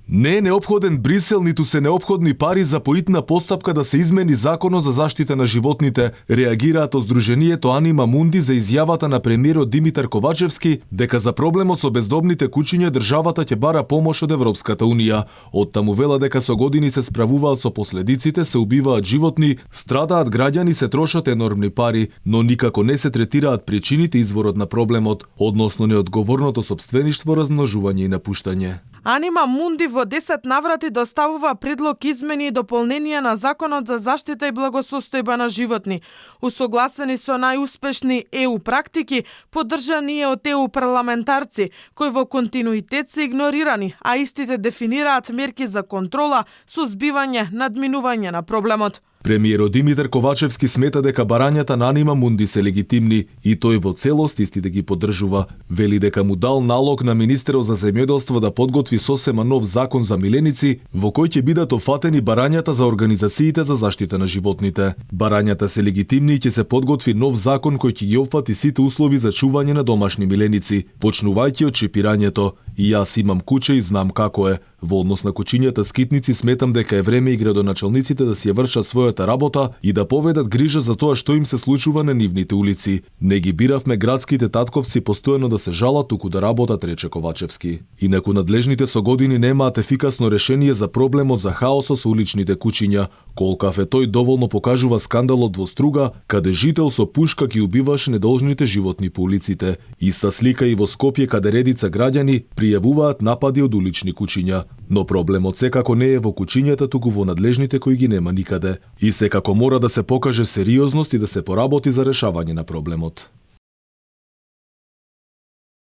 Не е неопходен Брисел, ниту се неопходни пари за поитна постапка да се измени Законот за заштита на животните, реагираат од Сдруженијето Анима Мунди за изјавата на премиерот Димитар Ковачевски дека за проблемот со бездомните кучиња државата ќе бара помош од Европската Унија. Оттаму вела дека со години се справуваат со последиците, се убиваат животни, страдаат граѓани, се трошат енормни пари, но никако не се третираат причините, изворот на проблемот, односно неодговорното сопствеништво, размножување и напуштање. Анима Мунди во 10 наврати доставува предлог измени и дополненија на Законот за заштита и благосостојба на животни, усогласени со најуспешни ЕУ практики, поддржани од ЕУ парламентарци, кои во континуитет се игнорирани, а истите дефинираат мерки за контрола, сузбивање, надминување на проблемот. Премиерот Димитар Ковачевски смета дека барањата на Анима Мунди се легитимни и тој во целост истите ги поддржува. Вели дека му дал налог на министерот за земјоделство да подготви сосема нов закон за миленици, во кој ќе бидат офатени барањата за организациите за заштита на животните. Барањата се легитимни и ќе се подготви нов закон кој ќе ги опфати сите услови за чување на домашни миленици, почнувајќи од чипирањето. И јас имам куче и знам како е. Во однос на кучињата скитници сметам дека е време и градоначалниците да си ја вршат својата работа и да поведат грижа за тоа што им се случува на нивните улици. Не ги биравме градските татковци постојано да се жалат, туку да работат, рече Ковачевски. Инаку надлежните со години немаат ефикасно решение за проблемот за хаосот со уличните кучиња. Колкав е тој доволно покажува скандалот во Струга, каде жител со пушка ги убиваше недолжните животни по улиците. Иста слика и во Скопје, каде редица граѓани пријавуваат напади од улични кучиња. Но проблемот секако не е во кучињата, туку во надлежните кои ги нема никаде. И секако мора да се покаже сериозност и да се поработи за решавање на проблемот.